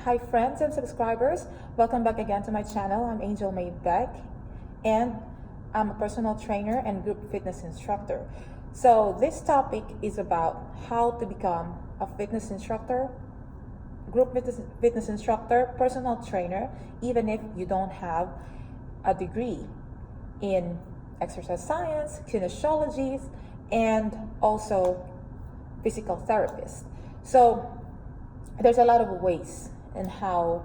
Hi friends and subscribers, welcome back again to my channel. I'm Angel May Beck and I'm a personal trainer and group fitness instructor. So this topic is about how to become a fitness instructor, group fitness instructor, personal trainer, even if you don't have a degree in exercise science, kinesiology, and also physical therapist. So there's a lot of ways and how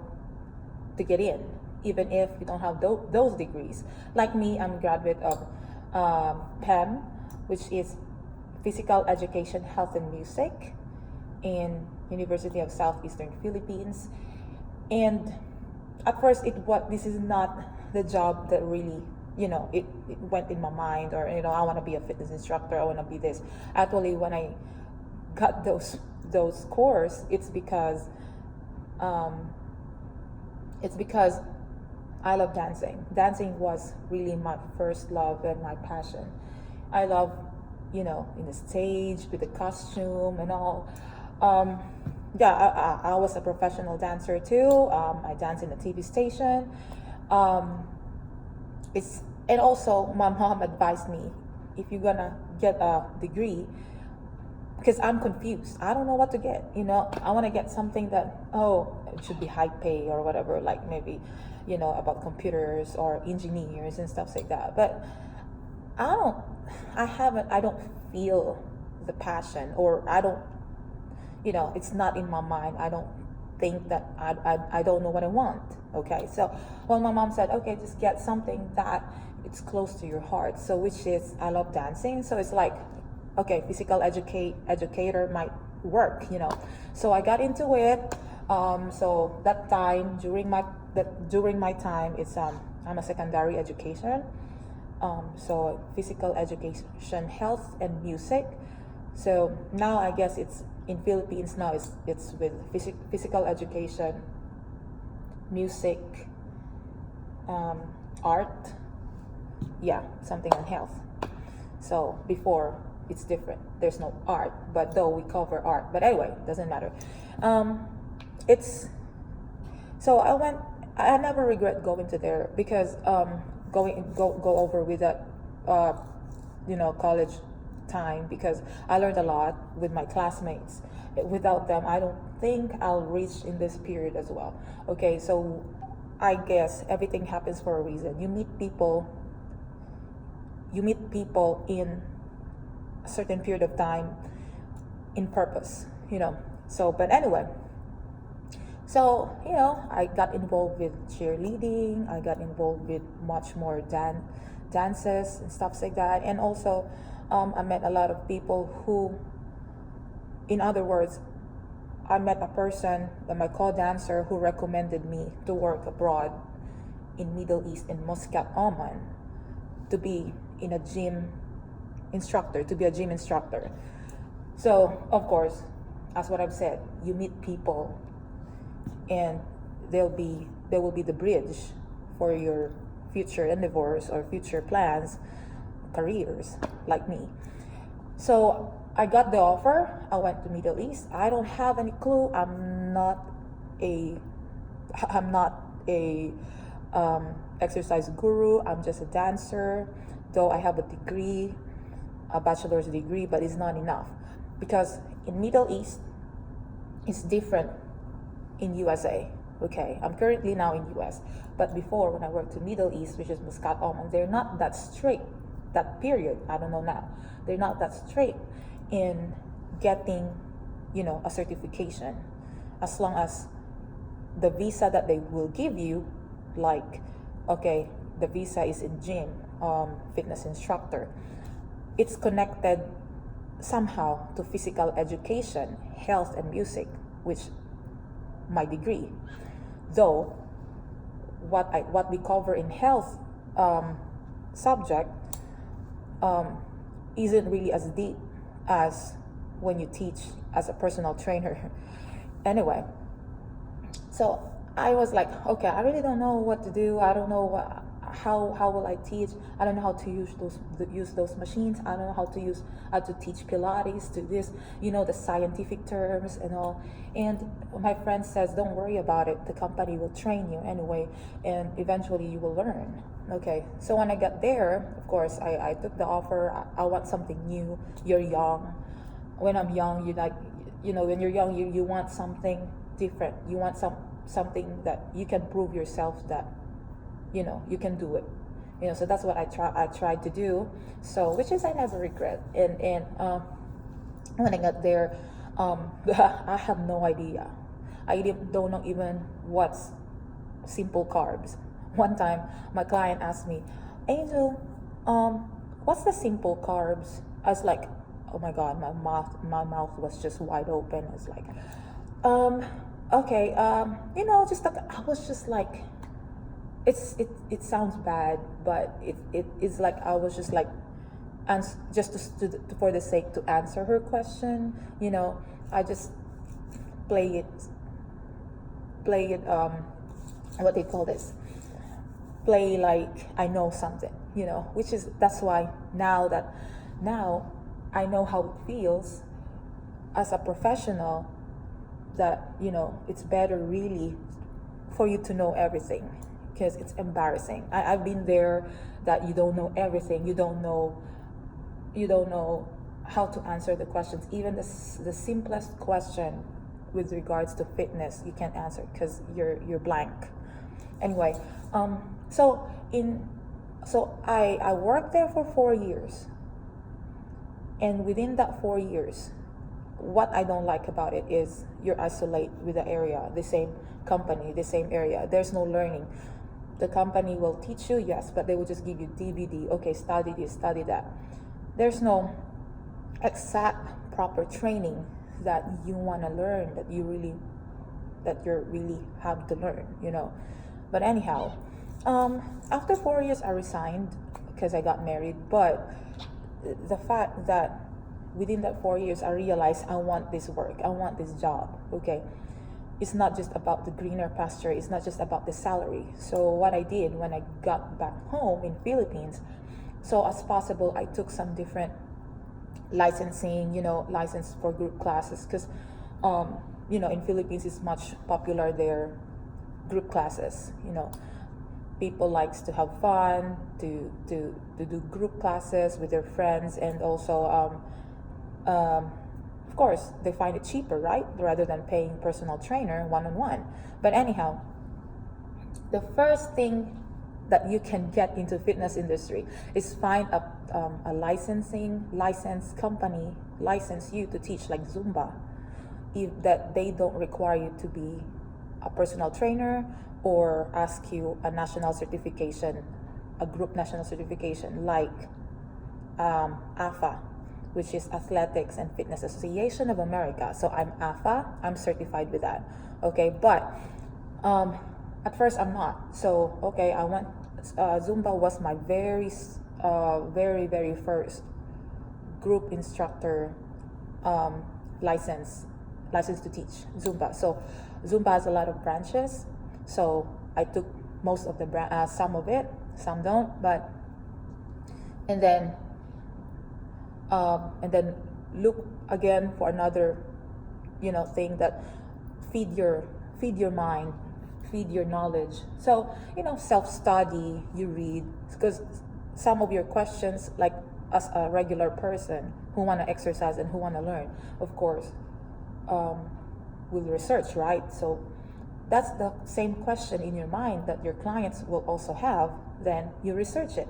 to get in, even if you don't have those degrees. Like me, I'm a graduate of PEM, which is Physical Education, Health and Music in University of Southeastern Philippines. And at first, this is not the job that really, it went in my mind, or I want to be a fitness instructor, I want to be this. Actually, when I got those course, it's because I love dancing. Dancing was really my first love and my passion. I love, in the stage with the costume and all. I was a professional dancer too. I danced in a TV station. And also my mom advised me, if you're gonna get a degree, because I'm confused. I don't know what to get. I want to get something that, it should be high pay or whatever, like maybe, about computers or engineers and stuff like that. But I don't feel the passion, or I don't, it's not in my mind. I don't think that I don't know what I want. Okay. So when my mom said, okay, just get something that it's close to your heart. So which is, I love dancing. So it's like, okay, physical educator might work, So I got into it. So that time during my time, it's I'm a secondary education. So physical education, health and music. So now I guess it's in Philippines now. It's with physical education, music, art, something on health. So before, it's different. There's no art, but though we cover art. But anyway, doesn't matter. I never regret going to there, because go over with that college time, because I learned a lot with my classmates. Without them, I don't think I'll reach in this period as well. Okay, so I guess everything happens for a reason. You meet people in a certain period of time in purpose, So, but anyway, so, I got involved with cheerleading. I got involved with much more dances and stuff like that. And also, I met a lot of people who, in other words, I met a person, my co-dancer, who recommended me to work abroad in Middle East, in Muscat, Oman, to be a gym instructor. So of course, as what I've said, you meet people, and they will be the bridge for your future endeavors or future plans, careers, like me. So I got the offer. I went to Middle East. I don't have any clue. I'm not a exercise guru. I'm just a dancer, though I have a degree, a bachelor's degree, but it's not enough, because in Middle East it's different in USA. Okay, I'm currently now in US, but before, when I worked in Middle East, which is Muscat, Oman, they're not that strict. That period, I don't know now, they're not that strict in getting a certification, as long as the visa that they will give you, like, okay, the visa is in gym, fitness instructor, it's connected somehow to physical education, health and music, which my degree. Though what we cover in health subject isn't really as deep as when you teach as a personal trainer. Anyway, so I was like, okay, I really don't know what to do. I don't know what how will I teach? I don't know how to use those machines. I don't know how to teach Pilates, to this, the scientific terms and all. And my friend says, don't worry about it. The company will train you anyway, and eventually you will learn. Okay, so when I got there, of course, I took the offer. I want something new. You're young. When I'm young, when you're young, you want something different. You want something that you can prove yourself that you can do it. So that's what I tried to do. So which is I never regret. And when I got there, I have no idea. Don't know even what's simple carbs. One time, my client asked me, Angel, what's the simple carbs? I was like, oh my God, my mouth was just wide open. It's like, okay, just like, I was just like, it sounds bad, but it's like I was just like, and for the sake to answer her question, I just play it. What they call this? Play like I know something, that's why now I know how it feels as a professional, that it's better really for you to know everything, because it's embarrassing. I've been there, that you don't know everything. You don't know how to answer the questions. Even the simplest question with regards to fitness, you can't answer because you're blank. Anyway, so I worked there for 4 years, and within that 4 years, what I don't like about it is you're isolated with the area, the same company, the same area. There's no learning. The company will teach you, yes, but they will just give you DVD. Okay, study this, study that. There's no exact proper training that you want to learn, that you really have to learn, But anyhow, after 4 years, I resigned because I got married. But the fact that within that 4 years, I realized I want this work, I want this job. Okay, it's not just about the greener pasture. It's not just about the salary. So what I did when I got back home in Philippines, so as possible, I took some different licensing, license for group classes, because in Philippines it's much popular there, group classes. People likes to have fun, to do group classes with their friends, and also of course they find it cheaper, right, rather than paying personal trainer one-on-one. But anyhow, the first thing that you can get into fitness industry is find a licensed company license you to teach, like Zumba, if that they don't require you to be a personal trainer or ask you a national certification, a group national certification, like AFA, which is Athletics and Fitness Association of America. So I'm AFA, I'm certified with that. Okay, but at first I'm not. So okay, I went, Zumba was my very first group instructor license to teach Zumba. So Zumba has a lot of branches, so I took most of the some of it, some don't, but and then look again for another thing that feed your mind, feed your knowledge. So self-study, you read, because some of your questions, like as a regular person who want to exercise and who want to learn, of course, will research, right? So that's the same question in your mind that your clients will also have. Then you research it.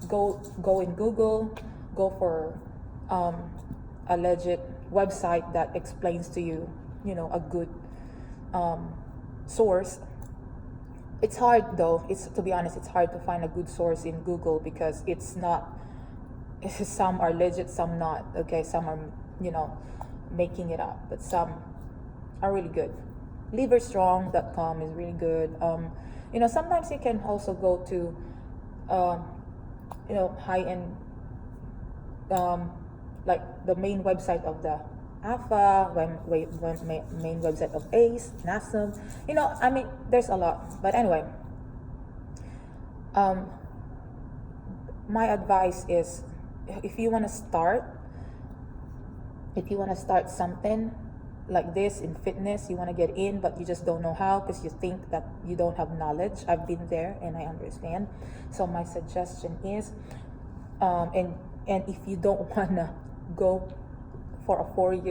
Go in Google, go for a legit website that explains to you, a good source. It's hard though. To be honest, it's hard to find a good source in Google, because it's not. Some are legit, some not. Okay, some are making it up, but some are really good. Liverstrong.com is really good. Sometimes you can also go to high-end, like the main website of the AFA, main website of ACE, NASM. There's a lot. But anyway, Um, my advice is, if you want to start, something like this in fitness, you want to get in, but you just don't know how because you think that you don't have knowledge. I've been there and I understand. So my suggestion is, and if you don't want to go for a 5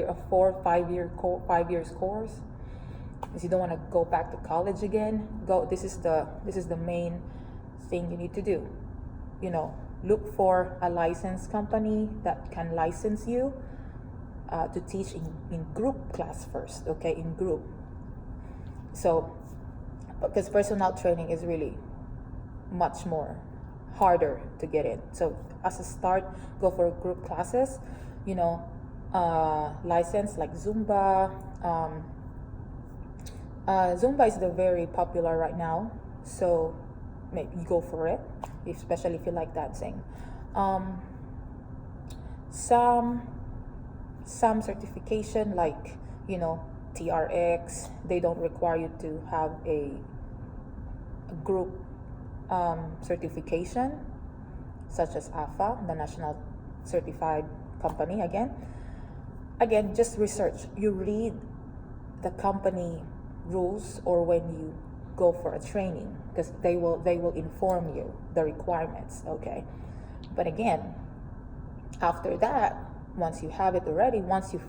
years course, because you don't want to go back to college again, this is the main thing you need to do. Look for a licensed company that can license you to teach in group class first, okay, in group. So, because personal training is really much more harder to get in. So as a start, go for group classes, license like Zumba. Zumba is the very popular right now, so maybe you go for it, especially if you like dancing. Some certification like TRX, they don't require you to have a group certification, such as AFA, the National Certified Company. Again, just research. You read the company rules, or when you go for a training, because they will inform you the requirements, okay? But again, after that, once you have it already, once you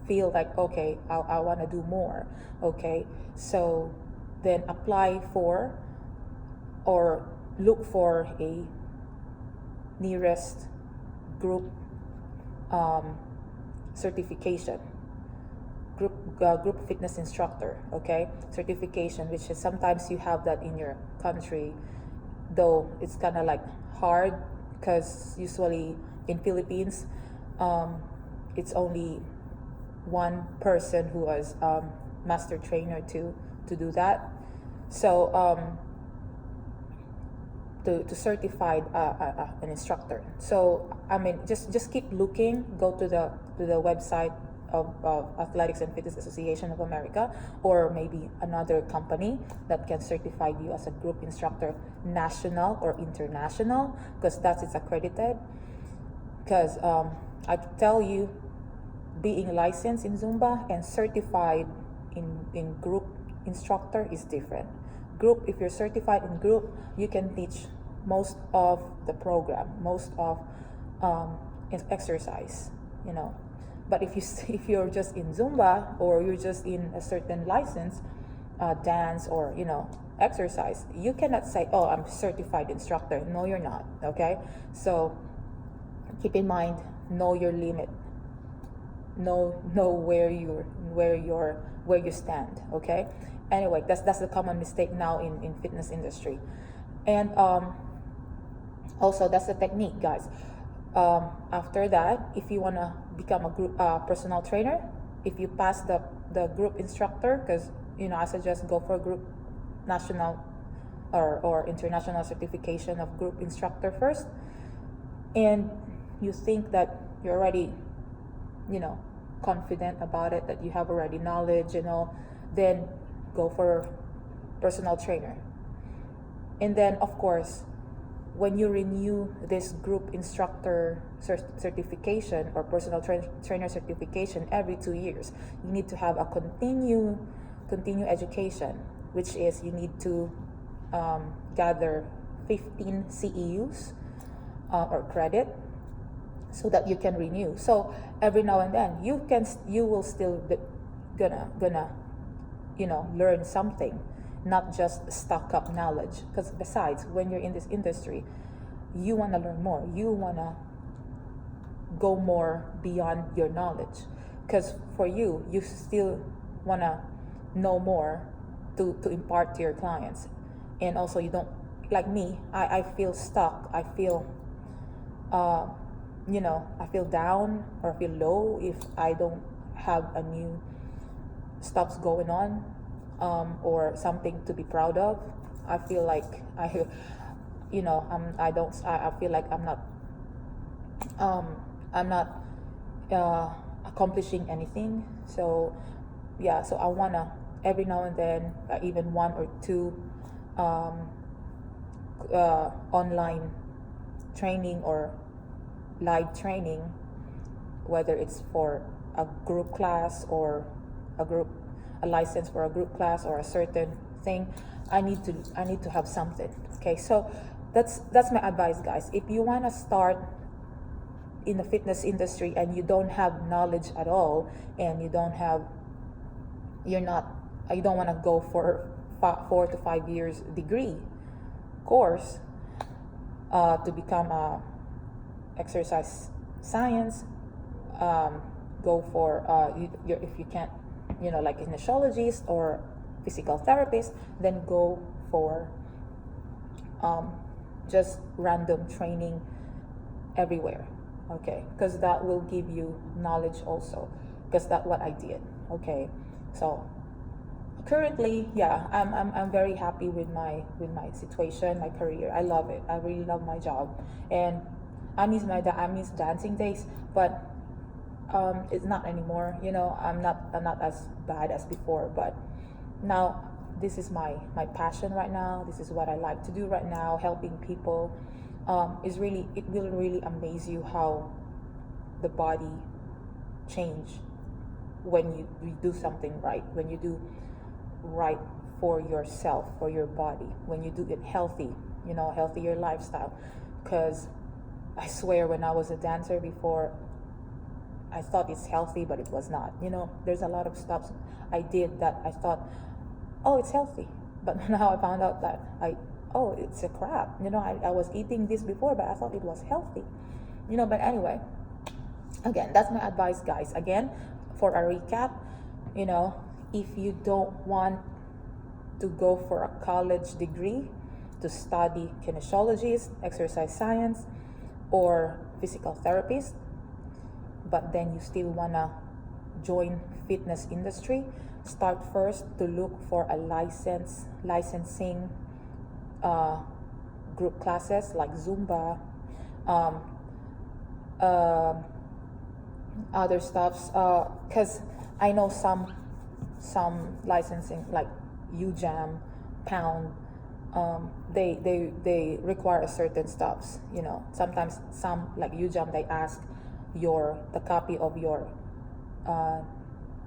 feel like, okay, I want to do more, okay, so then apply for or look for a nearest group certification, group fitness instructor, okay, certification, which is sometimes you have that in your country, though it's kind of like hard because usually in Philippines it's only one person who was master trainer to do that. So to certify an instructor. So I mean, just keep looking. Go to the website of Athletics and Fitness Association of America, or maybe another company that can certify you as a group instructor, national or international, because it's accredited. Because I tell you, being licensed in Zumba and certified in group instructor is different. Group, if you're certified in group, you can teach most of the program, most of exercise, But if you're just in Zumba, or you're just in a certain license, dance, or exercise, you cannot say, "Oh, I'm a certified instructor." No, you're not. Okay, so keep in mind, know your limit. Know where you stand. Okay. Anyway, that's the common mistake now in fitness industry, and also that's the technique, guys. After that, if you want to become a group personal trainer, if you pass the group instructor, because I suggest go for a group national or international certification of group instructor first, and you think that you're already confident about it, that you have already knowledge, then go for personal trainer. And then of course, when you renew this group instructor certification or personal trainer certification every 2 years, you need to have a continue education, which is you need to gather 15 CEUs or credit, so that you can renew. So every now and then you will still gonna learn something, not just stock up knowledge. Because besides, when you're in this industry, you want to learn more, you want to go more beyond your knowledge, because for you still want to know more to impart to your clients. And also, you don't, like me, I feel stuck, I feel I feel down or I feel low if I don't have a new stuff's going on, or something to be proud of. I feel like I feel like I'm not accomplishing anything. So so I wanna every now and then, even one or two online training or live training, whether it's for a group class or a license for a group class or a certain thing, I need to have something. Okay, so that's my advice, guys. If you want to start in the fitness industry and you don't have knowledge at all, and you don't want to go for 4 to 5 years degree course to become a exercise science, go for if you can't, like a kinesiologist or physical therapist, then go for just random training everywhere. Okay, because that will give you knowledge also, because that's what I did. Okay, so currently, yeah, I'm very happy with my situation, my career. I love it. I really love my job, and I miss dancing days, but it's not anymore. I'm not as bad as before, but now this is my passion right now. This is what I like to do right now, helping people. It will really amaze you how the body change when you do something right, when you do right for yourself, for your body, when you do it healthy, healthier lifestyle. Because I swear, when I was a dancer before, I thought it's healthy, but it was not. There's a lot of stuff I did that I thought, oh, it's healthy, but now I found out that it's a crap. I was eating this before, but I thought it was healthy. But anyway, again, that's my advice, guys. Again, for a recap, if you don't want to go for a college degree to study kinesiologist, exercise science, or physical therapist, but then you still wanna join fitness industry, start first to look for a licensing group classes like Zumba, other stuffs, because I know some licensing like UJAM, Pound, they require certain stuffs. Sometimes some like UJAM, they ask the copy of your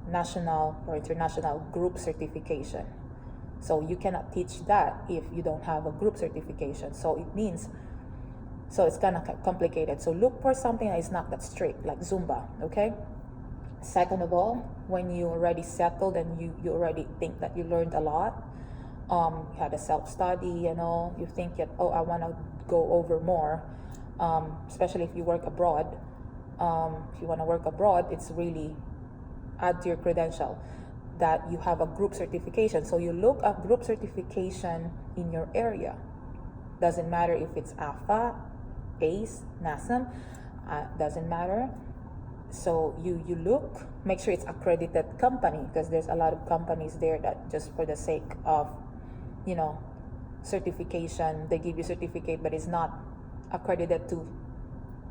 national or international group certification. So you cannot teach that if you don't have a group certification. So it's kind of complicated. So look for something that is not that strict, like Zumba, okay? Second of all, when you're already settled and you already think that you learned a lot, you had a self-study, you think that, I want to go over more, especially if you work abroad. If you want to work abroad, it's really add to your credential that you have a group certification. So you look up group certification in your area. Doesn't matter if it's AFA, ACE, NASM, doesn't matter. So you look, make sure it's accredited company, because there's a lot of companies there that just for the sake of, certification, they give you certificate, but it's not accredited to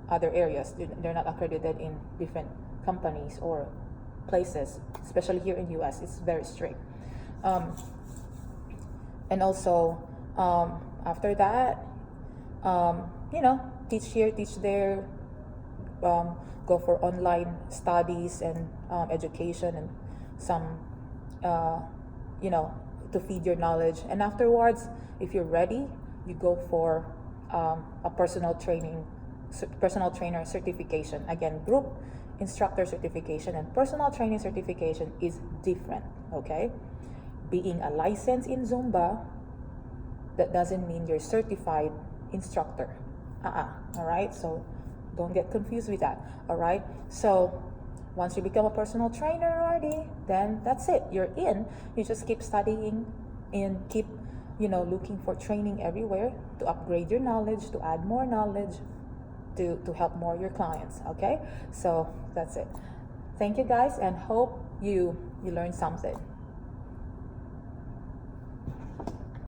other areas. They're not accredited in different companies or places, especially here in US. It's very strict. And also after that, teach here, teach there, go for online studies and education and some to feed your knowledge. And afterwards, if you're ready, you go for a personal trainer certification. Again, group instructor certification and personal training certification is different. Okay, being a license in Zumba, that doesn't mean you're certified instructor. All right, so don't get confused with that. All right, so once you become a personal trainer already, then that's it, you're in. You just keep studying and keep looking for training everywhere to upgrade your knowledge, to add more knowledge, to help more your clients. Okay, so that's it. Thank you, guys, and hope you learned something.